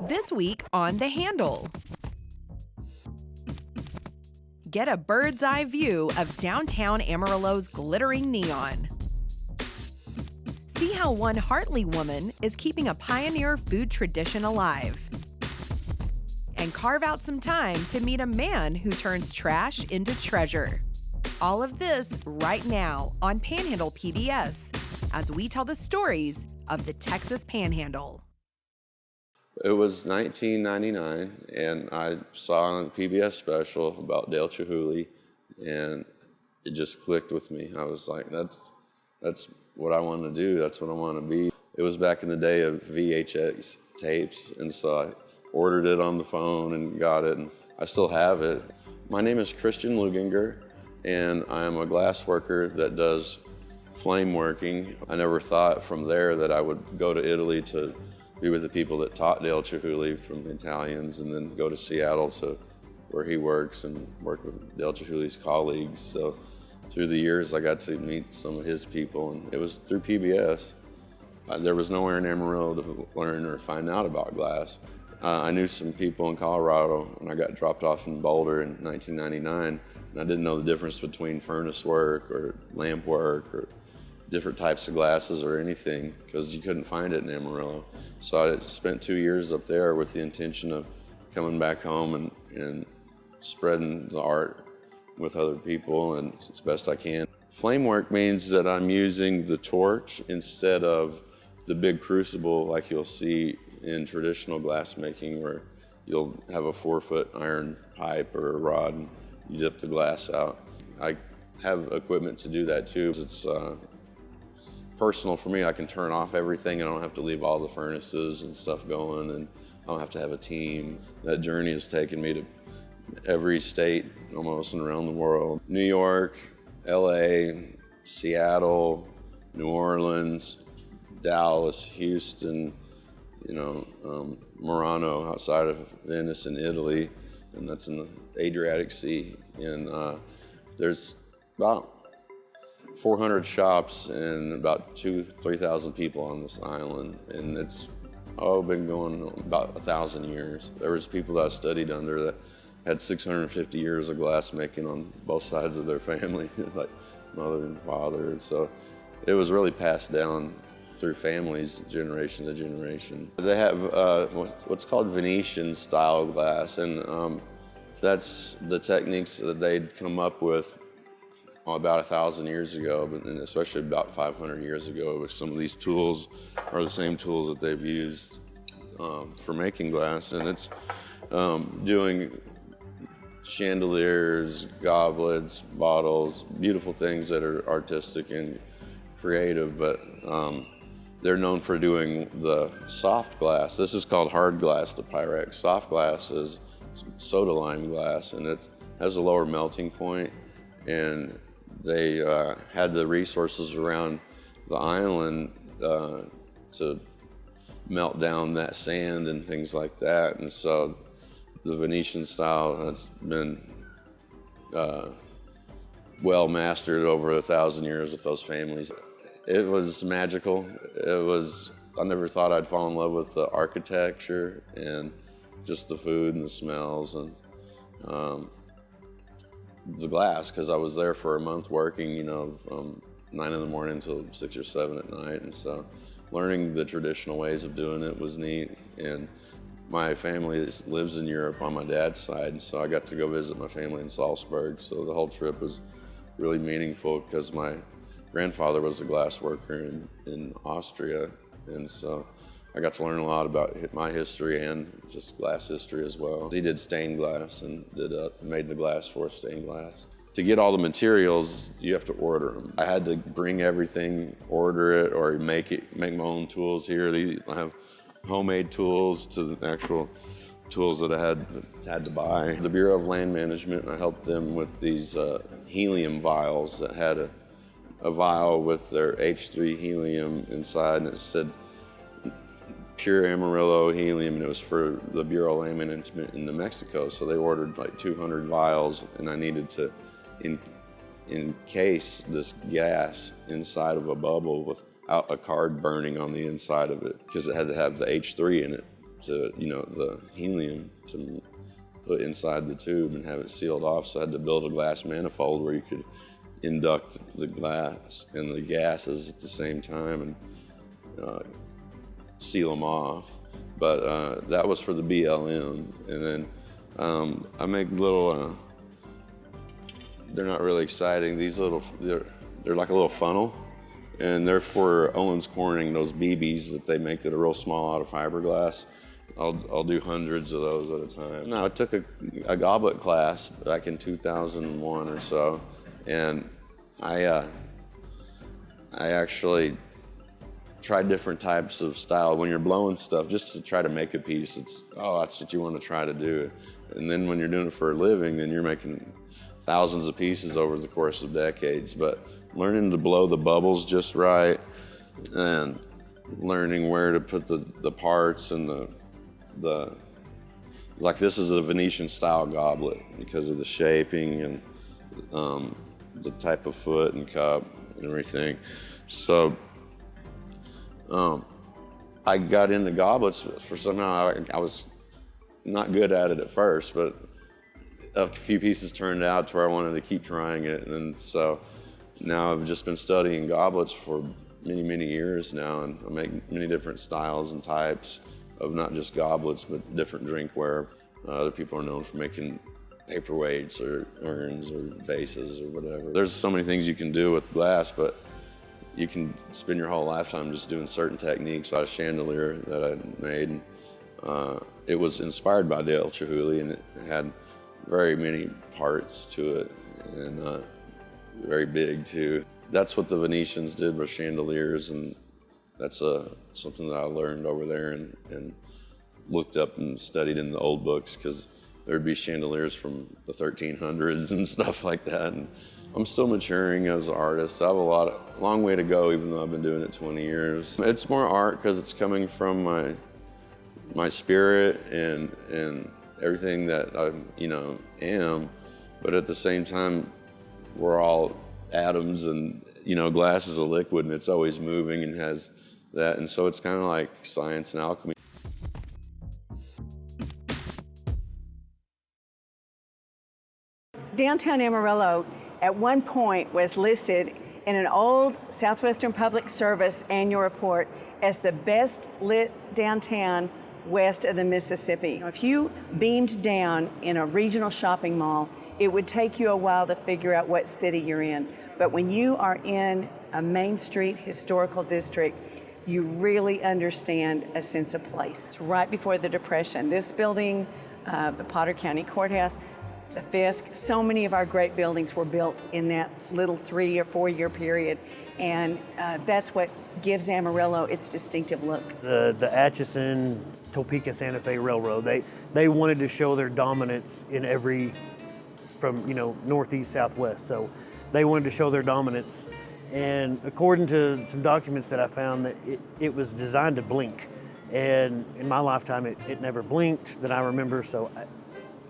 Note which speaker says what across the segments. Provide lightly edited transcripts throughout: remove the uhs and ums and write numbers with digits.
Speaker 1: This week on The Handle. Get a bird's eye view of downtown Amarillo's glittering neon. See how one Hartley woman is keeping a pioneer food tradition alive. And carve out some time to meet a man who turns trash into treasure. All of this right now on Panhandle PBS as we tell the stories of the Texas Panhandle.
Speaker 2: It was 1999, and I saw a PBS special about Dale Chihuly, and it just clicked with me. I was like, that's what I want to do. That's what I want to be. It was back in the day of VHS tapes, and so I ordered it on the phone and got it, and I still have it. My name is Christian Luginger, and I am a glass worker that does flame working. I never thought from there that I would go to Italy to be with the people that taught Dale Chihuly from the Italians, and then go to Seattle to where he works and work with Dale Chihuly's colleagues. So through the years, I got to meet some of his people, and it was through PBS. There was nowhere in Amarillo to learn or find out about glass. I knew some people in Colorado, and I got dropped off in Boulder in 1999, and I didn't know the difference between furnace work or lamp work or different types of glasses or anything, because you couldn't find it in Amarillo. So I spent 2 years up there with the intention of coming back home and spreading the art with other people and as best I can. Flame work means that I'm using the torch instead of the big crucible like you'll see in traditional glass making, where you'll have a 4-foot iron pipe or a rod and you dip the glass out. I have equipment to do that too. It's personal for me. I can turn off everything. I don't have to leave all the furnaces and stuff going, and I don't have to have a team. That journey has taken me to every state almost and around the world. New York, LA, Seattle, New Orleans, Dallas, Houston, Murano outside of Venice in Italy, and that's in the Adriatic Sea. And there's about 400 shops and about 3,000 people on this island, and it's been going about 1,000 years. There was people that I studied under that had 650 years of glass making on both sides of their family, like mother and father. And so it was really passed down through families, generation to generation. They have what's called Venetian style glass, and that's the techniques that they'd come up with about 1,000 years ago, and especially about 500 years ago. With some of these tools are the same tools that they've used for making glass, and it's doing chandeliers, goblets, bottles, beautiful things that are artistic and creative, but they're known for doing the soft glass. This is called hard glass, the Pyrex. Soft glass is soda lime glass, and it has a lower melting point, and they had the resources around the island to melt down that sand and things like that. And so the Venetian style has been well mastered over 1,000 years with those families. It was magical. I never thought I'd fall in love with the architecture and just the food and the smells and the glass, because I was there for a month working, from 9 in the morning until 6 or 7 at night. And so learning the traditional ways of doing it was neat. And my family lives in Europe on my dad's side, and so I got to go visit my family in Salzburg. So the whole trip was really meaningful because my grandfather was a glass worker in Austria, and so I got to learn a lot about my history and just glass history as well. He did stained glass and made the glass for stained glass. To get all the materials, you have to order them. I had to bring everything, order it, or make my own tools here. I have homemade tools to the actual tools that I had to buy. The Bureau of Land Management, I helped them with these helium vials that had a vial with their H3 helium inside, and it said pure Amarillo helium, and it was for the Bureau of Land Management in New Mexico. So they ordered like 200 vials, and I needed to encase this gas inside of a bubble without a card burning on the inside of it, because it had to have the H3 in it to, the helium to put inside the tube and have it sealed off. So I had to build a glass manifold where you could induct the glass and the gases at the same time and seal them off. But that was for the BLM. And then I make little, they're not really exciting. These they're like a little funnel. And they're for Owens Corning, those BBs that they make that are real small out of fiberglass. I'll do hundreds of those at a time. No, I took a goblet class back in 2001 or so, and I actually tried different types of style. When you're blowing stuff, just to try to make a piece, that's what you want to try to do. And then when you're doing it for a living, then you're making thousands of pieces over the course of decades. But learning to blow the bubbles just right, and learning where to put the parts and like this is a Venetian style goblet because of the shaping and the type of foot and cup and everything. So I got into goblets for somehow I was not good at it at first, but a few pieces turned out to where I wanted to keep trying it. And so now I've just been studying goblets for many, many years now, and I make many different styles and types of not just goblets, but different drinkware. Other people are known for making paperweights or urns or vases or whatever. There's so many things you can do with glass, but you can spend your whole lifetime just doing certain techniques. I had a chandelier that I made. It was inspired by Dale Chihuly, and it had very many parts to it, and very big too. That's what the Venetians did with chandeliers, and that's something that I learned over there and looked up and studied in the old books, because there'd be chandeliers from the 1300s and stuff like that. And I'm still maturing as an artist. I have a long way to go, even though I've been doing it 20 years. It's more art because it's coming from my spirit and everything that I am, but at the same time, we're all atoms, and glass is a liquid and it's always moving and has that, and so it's kind of like science and alchemy.
Speaker 3: Downtown Amarillo at one point was listed in an old Southwestern Public Service annual report as the best lit downtown west of the Mississippi. If you beamed down in a regional shopping mall, it would take you a while to figure out what city you're in. But when you are in a Main Street historical district, you really understand a sense of place. It's right before the Depression. This building, the Potter County Courthouse, the Fisk, so many of our great buildings were built in that little 3 or 4 year period. And that's what gives Amarillo its distinctive look.
Speaker 4: The Atchison, Topeka, Santa Fe Railroad, they wanted to show their dominance in from northeast, southwest. So they wanted to show their dominance. And according to some documents that I found, that it was designed to blink. And in my lifetime, it never blinked that I remember, so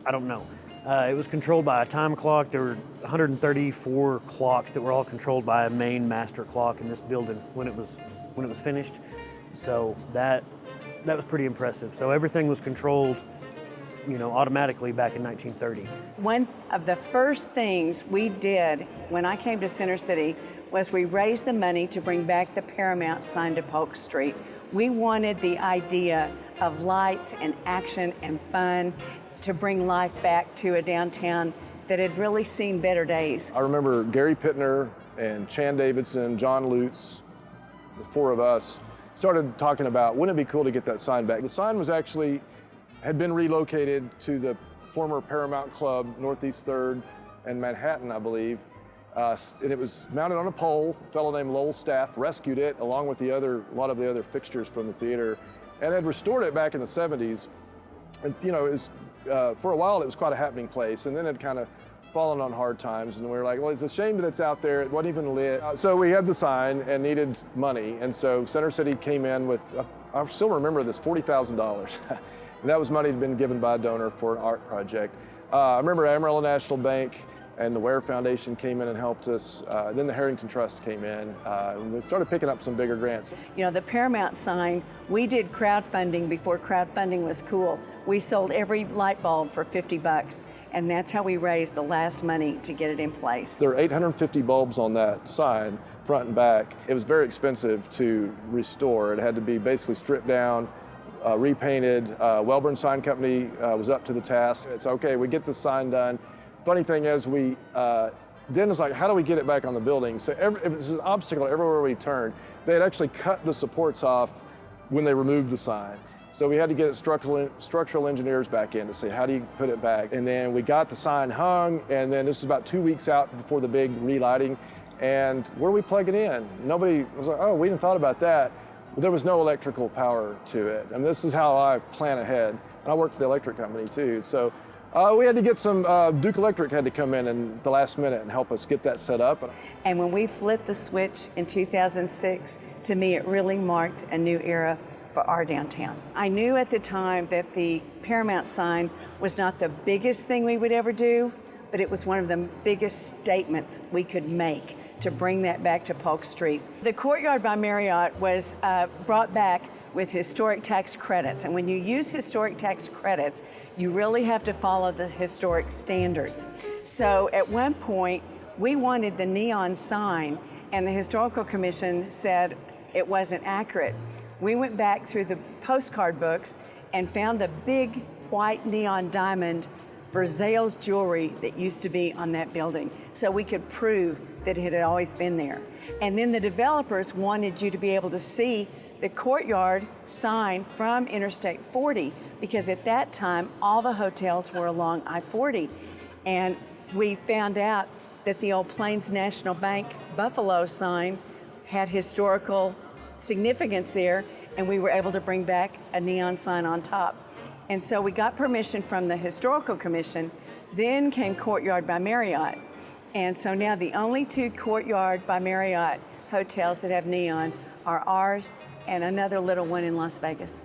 Speaker 4: I don't know. It was controlled by a time clock. There were 134 clocks that were all controlled by a main master clock in this building when it was finished. So that was pretty impressive. So everything was controlled, automatically back in 1930.
Speaker 3: One of the first things we did when I came to Center City was we raised the money to bring back the Paramount sign to Polk Street. We wanted the idea of lights and action and fun to bring life back to a downtown that had really seen better days.
Speaker 5: I remember Gary Pittner and Chan Davidson, John Lutz, the four of us, started talking about, wouldn't it be cool to get that sign back? The sign had been relocated to the former Paramount Club, Northeast 3rd and Manhattan, I believe. And it was mounted on a pole. A fellow named Lowell Staff rescued it along with a lot of the other fixtures from the theater, and had restored it back in the 70s. And it was, for a while it was quite a happening place, and then it kind of fallen on hard times, and we were like, well, it's a shame that it's out there. It wasn't even lit. So we had the sign and needed money, and so Center City came in with, I still remember this, $40,000. And that was money that had been given by a donor for an art project. I remember Amarillo National Bank and the Ware Foundation came in and helped us. Then the Harrington Trust came in, and we started picking up some bigger grants.
Speaker 3: You know, the Paramount sign, we did crowdfunding before crowdfunding was cool. We sold every light bulb for $50, and that's how we raised the last money to get it in place.
Speaker 5: There are 850 bulbs on that sign, front and back. It was very expensive to restore. It had to be basically stripped down, repainted. Wellborn Sign Company was up to the task. It's okay, we get the sign done. Funny thing is, then it's like, how do we get it back on the building? So if it's an obstacle everywhere we turn. They had actually cut the supports off when they removed the sign. So we had to get structural engineers back in to say, how do you put it back? And then we got the sign hung, and then this was about 2 weeks out before the big relighting. And where do we plug it in? Nobody was like, oh, we hadn't thought about that. But there was no electrical power to it. And this is how I plan ahead. And I work for the electric company too. So we had to get some, Duke Electric had to come in the last minute and help us get that set up.
Speaker 3: And when we flipped the switch in 2006, to me it really marked a new era for our downtown. I knew at the time that the Paramount sign was not the biggest thing we would ever do, but it was one of the biggest statements we could make to bring that back to Polk Street. The Courtyard by Marriott was brought back with historic tax credits. And when you use historic tax credits, you really have to follow the historic standards. So at one point, we wanted the neon sign, and the Historical Commission said it wasn't accurate. We went back through the postcard books and found the big white neon diamond for Zales jewelry that used to be on that building, so we could prove that it had always been there. And then the developers wanted you to be able to see the Courtyard sign from Interstate 40, because at that time, all the hotels were along I-40. And we found out that the old Plains National Bank Buffalo sign had historical significance there, and we were able to bring back a neon sign on top. And so we got permission from the Historical Commission, then came Courtyard by Marriott. And so now the only two Courtyard by Marriott hotels that have neon are ours and another little one in Las Vegas.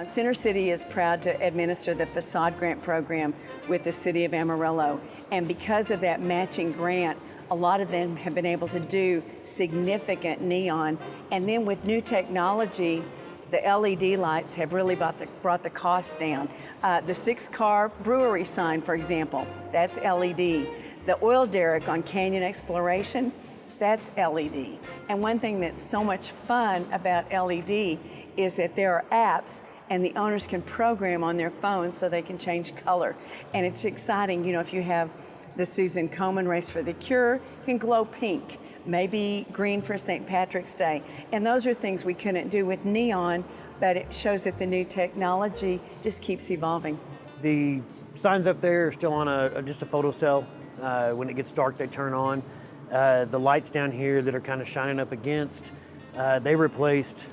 Speaker 3: Center City is proud to administer the facade grant program with the city of Amarillo. And because of that matching grant, a lot of them have been able to do significant neon. And then with new technology, the LED lights have really brought the cost down. The 6-car brewery sign, for example, that's LED. The oil derrick on Canyon Exploration, that's LED. And one thing that's so much fun about LED is that there are apps and the owners can program on their phone so they can change color. And it's exciting, you know, if you have the Susan Komen Race for the Cure, you can glow pink, maybe green for St. Patrick's Day. And those are things we couldn't do with neon, but it shows that the new technology just keeps evolving.
Speaker 4: The signs up there are still on just a photo cell. When it gets dark, they turn on. The lights down here that are kind of shining up against, they replaced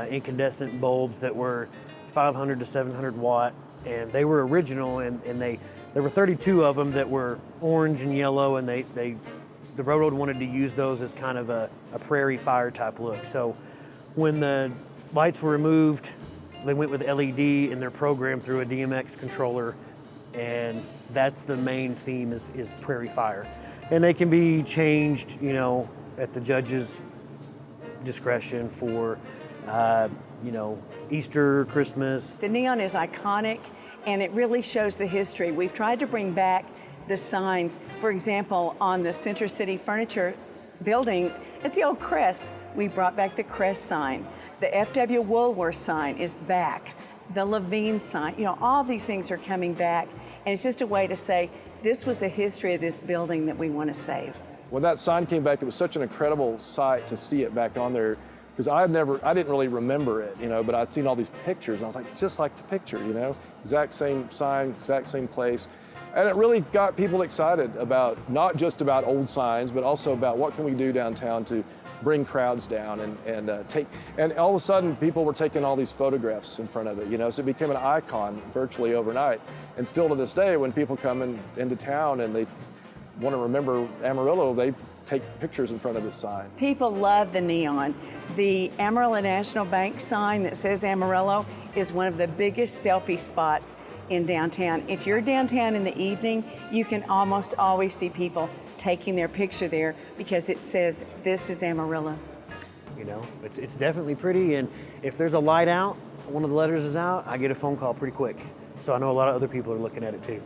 Speaker 4: incandescent bulbs that were 500 to 700 watt, and they were original, and there were 32 of them that were orange and yellow, and the railroad wanted to use those as kind of a prairie fire type look. So when the lights were removed, they went with LED, and they're programmed through a DMX controller, and that's the main theme is prairie fire. And they can be changed, you know, at the judge's discretion for, you know, Easter, Christmas.
Speaker 3: The neon is iconic, and it really shows the history. We've tried to bring back the signs. For example, on the Center City Furniture building, it's the old Crest. We brought back the Crest sign. The F.W. Woolworth sign is back. The Levine sign, you know, all these things are coming back, and it's just a way to say, this was the history of this building that we want to save.
Speaker 5: When that sign came back, it was such an incredible sight to see it back on there, because I didn't really remember it, you know, but I'd seen all these pictures, and I was like, it's just like the picture, you know, exact same sign, exact same place. And it really got people excited about, not just about old signs, but also about what can we do downtown to bring crowds down and all of a sudden people were taking all these photographs in front of it, you know, so it became an icon virtually overnight. And still to this day, when people come into town and they want to remember Amarillo, they take pictures in front of this sign.
Speaker 3: People love the neon. The Amarillo National Bank sign that says Amarillo is one of the biggest selfie spots in downtown. If you're downtown in the evening, you can almost always see people taking their picture there because it says, "This is Amarillo."
Speaker 4: You know, it's definitely pretty, and if there's a light out, one of the letters is out, I get a phone call pretty quick. So I know a lot of other people are looking at it too.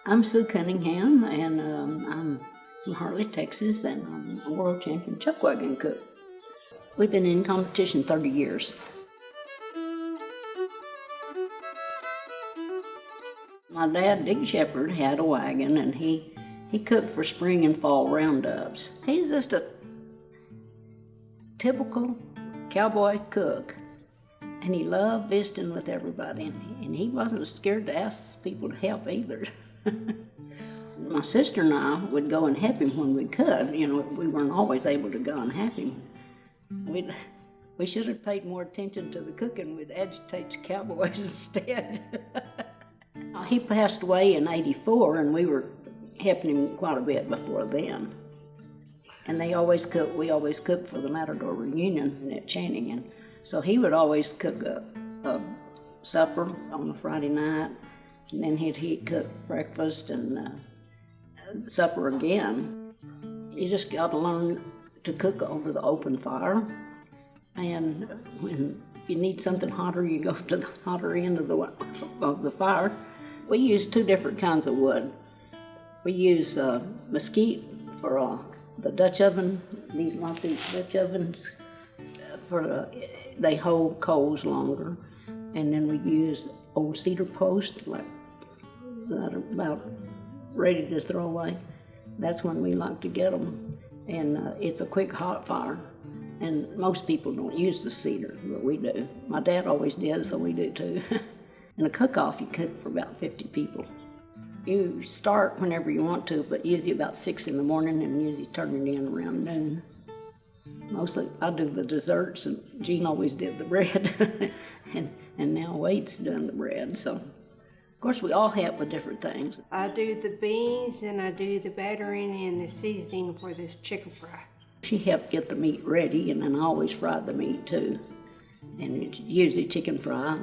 Speaker 6: I'm Sue Cunningham, and I'm from Hartley, Texas, and I'm a world champion chuck wagon cook. We've been in competition 30 years. My dad, Dick Shepherd, had a wagon, and he cooked for spring and fall roundups. He's just a typical cowboy cook, and he loved visiting with everybody, and he wasn't scared to ask people to help either. My sister and I would go and help him when we could. You know, we weren't always able to go and help him. We should have paid more attention to the cooking. We'd agitate the cowboys instead. He passed away in '84, and we were helping him quite a bit before then. And we always cooked for the Matador reunion at Channing, and so he would always cook a supper on a Friday night, and then he'd cook breakfast and supper again. You just got to learn to cook over the open fire, and when you need something hotter, you go to the hotter end of the fire. We use two different kinds of wood. We use mesquite for the Dutch oven. These Dutch ovens they hold coals longer, and then we use old cedar posts like that are about ready to throw away. That's when we like to get them, and it's a quick hot fire. And most people don't use the cedar, but we do. My dad always did, so we do too. In a cook-off, you cook for about 50 people. You start whenever you want to, but usually about 6 in the morning, and usually turn it in around noon. Mostly I do the desserts, and Jean always did the bread, and now Wade's doing the bread. So, of course, we all help with different things.
Speaker 7: I do the beans, and I do the battering and the seasoning for this chicken fry.
Speaker 6: She helped get the meat ready, and then I always fried the meat too, and it's usually chicken fry.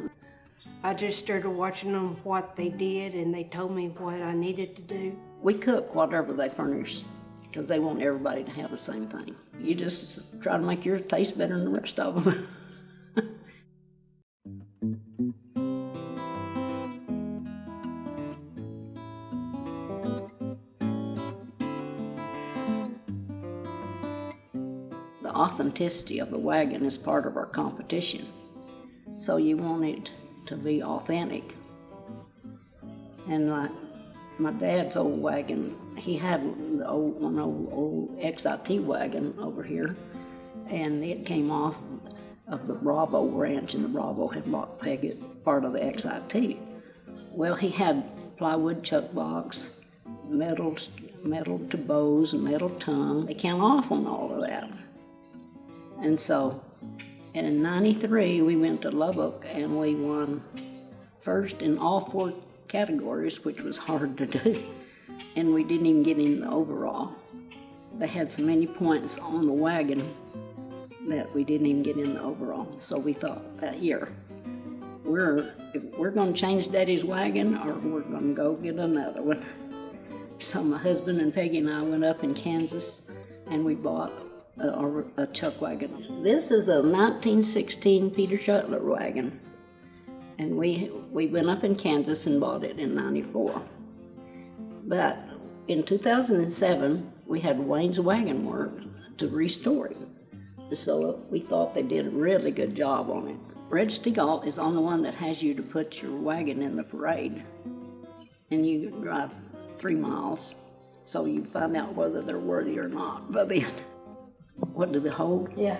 Speaker 7: I just started watching them what they did, and they told me what I needed to do.
Speaker 6: We cook whatever they furnish, because they want everybody to have the same thing. You just try to make yours taste better than the rest of them. The authenticity of the wagon is part of our competition, so you want it to be authentic. And like my dad's old wagon, he had one old XIT wagon over here, and it came off of the Bravo ranch, and the Bravo had lock pegged it, part of the XIT. Well, he had plywood chuck box, metal to bows, and metal tongue. They came off on all of that. And so, in '93, we went to Lubbock, and we won first in all 4 categories, which was hard to do, and we didn't even get in the overall. They had so many points on the wagon that we didn't even get in the overall. So we thought that year, we're going to change Daddy's wagon, or we're going to go get another one. So my husband and Peggy and I went up in Kansas, and we bought a chuck wagon. This is a 1916 Peter Shuttler wagon, and we went up in Kansas and bought it in '94. But in 2007, we had Wayne's Wagon Work to restore it, so we thought they did a really good job on it. Red Stegall is on the one that has you to put your wagon in the parade, and you drive 3 miles, so you find out whether they're worthy or not. But then, what do they hold? Yeah.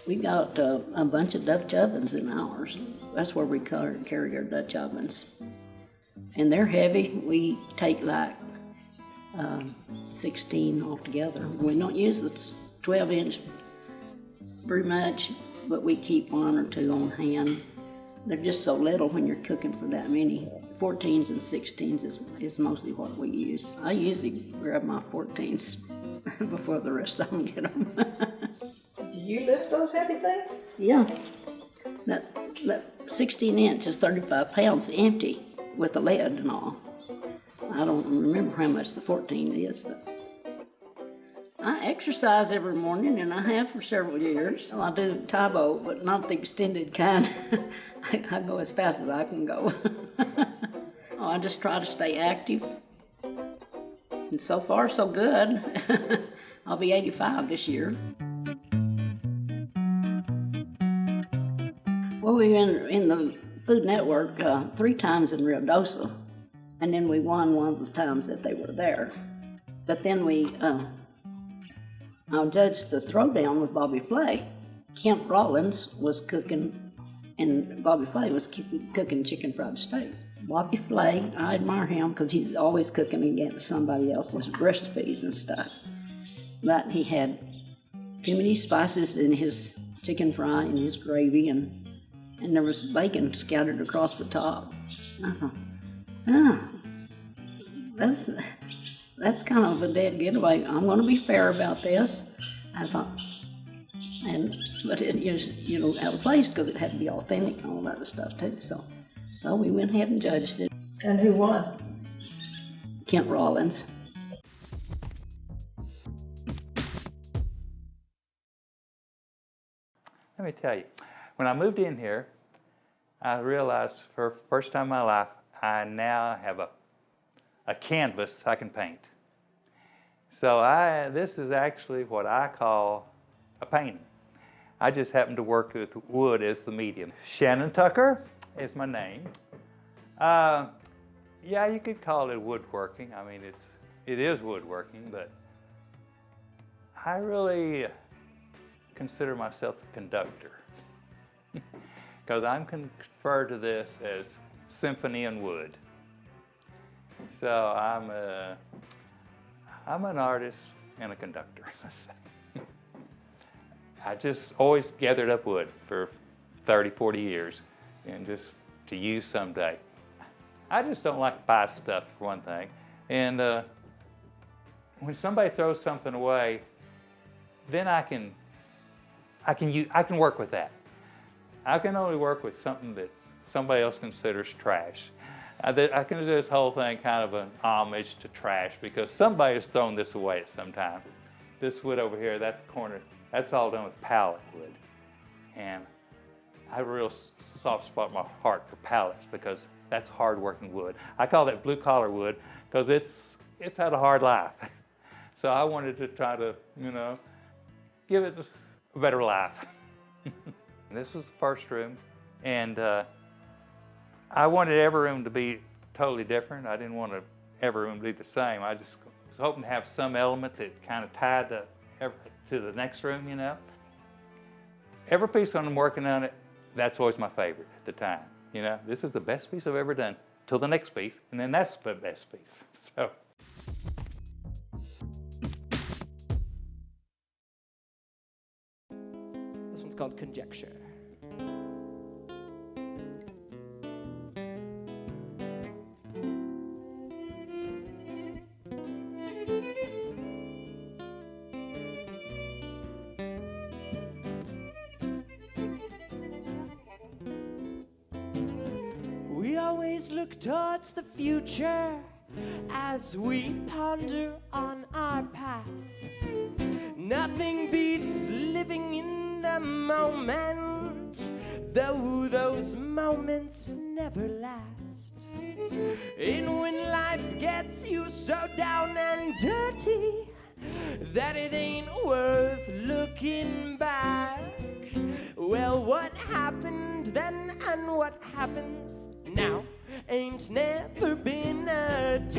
Speaker 6: We got a bunch of Dutch ovens in ours. That's where we carry our Dutch ovens. And they're heavy. We take like 16 altogether. We don't use the 12-inch very much, but we keep 1 or 2 on hand. They're just so little when you're cooking for that many. 14s and 16s is mostly what we use. I usually grab my 14s before the rest of them get them.
Speaker 8: Do you lift those heavy things?
Speaker 6: Yeah. That 16 inch is 35 pounds empty with the lead and all. I don't remember how much the 14 is, but I exercise every morning, and I have for several years. Well, I do Thai boat, but not the extended kind. I go as fast as I can go. I just try to stay active. And so far, so good. I'll be 85 this year. Well, we were in the Food Network 3 times in Ruidoso, and then we won one of the times that they were there. But then I judged the throwdown with Bobby Flay. Kent Rollins was cooking, and Bobby Flay was cooking chicken fried steak. Bobby Flay, I admire him because he's always cooking against somebody else's recipes and stuff. But he had too many spices in his chicken fry and his gravy, and there was bacon scattered across the top. I thought, that's kind of a dead giveaway. I'm going to be fair about this. I thought, but it is, out of place because it had to be authentic and all that other stuff too. So we went ahead and judged it.
Speaker 8: And who won?
Speaker 6: Kent Rollins.
Speaker 9: Let me tell you, when I moved in here, I realized for the first time in my life, I now have a canvas I can paint. So this is actually what I call a painting. I just happen to work with wood as the medium. Shannon Tucker is my name. Yeah, you could call it woodworking. I mean, it is woodworking, but I really consider myself a conductor because I'm referred to this as symphony in wood. So I'm an artist and a conductor. I just always gathered up wood for 30, 40 years and just to use someday. I just don't like to buy stuff, for one thing. And when somebody throws something away, then I can work with that. I can only work with something that somebody else considers trash. I can do this whole thing kind of an homage to trash because somebody has thrown this away at some time. This wood over here, that's all done with pallet wood. And I have a real soft spot in my heart for pallets because that's hard-working wood. I call that blue-collar wood because it's had a hard life. So I wanted to try to, give it a better life. This was the first room, and I wanted every room to be totally different. I didn't want every room to be the same. I just was hoping to have some element that kind of tied to the next room, Every piece I'm working on it, that's always my favorite at the time. This is the best piece I've ever done till the next piece, and then that's the best piece. So.
Speaker 10: This one's called Conjecture. We always look towards the future as we ponder on our past. Nothing beats living in the moment, though those moments never last. And when life gets you so down and dirty that it ain't worth looking back, well, what happened then and what happens now ain't never been attached.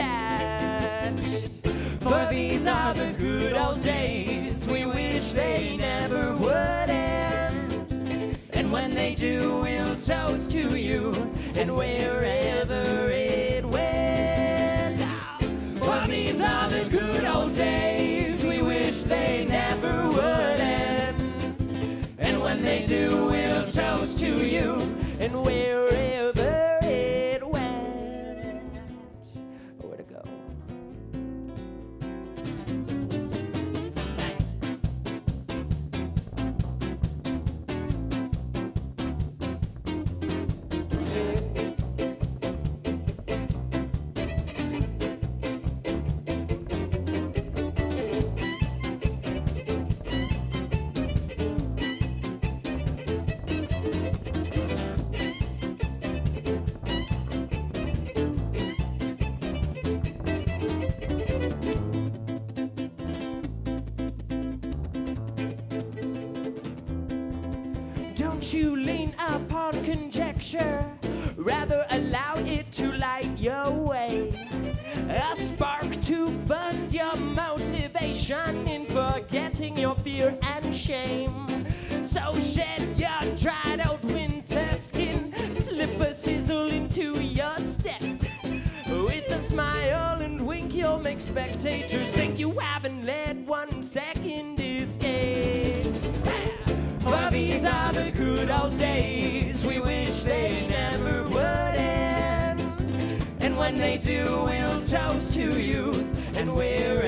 Speaker 10: For these are the good old days, we wish they never would end. And when they do, we'll toast to you and wherever it went. For these are the good old days, we wish they never would end. And when they do, we'll toast to you and wherever don't you lean upon conjecture, rather allow it to light your way. A spark to fund your motivation in forgetting your fear and shame. So shed your dried out winter skin, slip a sizzle into your step. With a smile and wink, you'll make spectators think you haven't let 1 second escape. For these are the good old days, we wish they never would end. And when they do, we'll toast to youth, and we're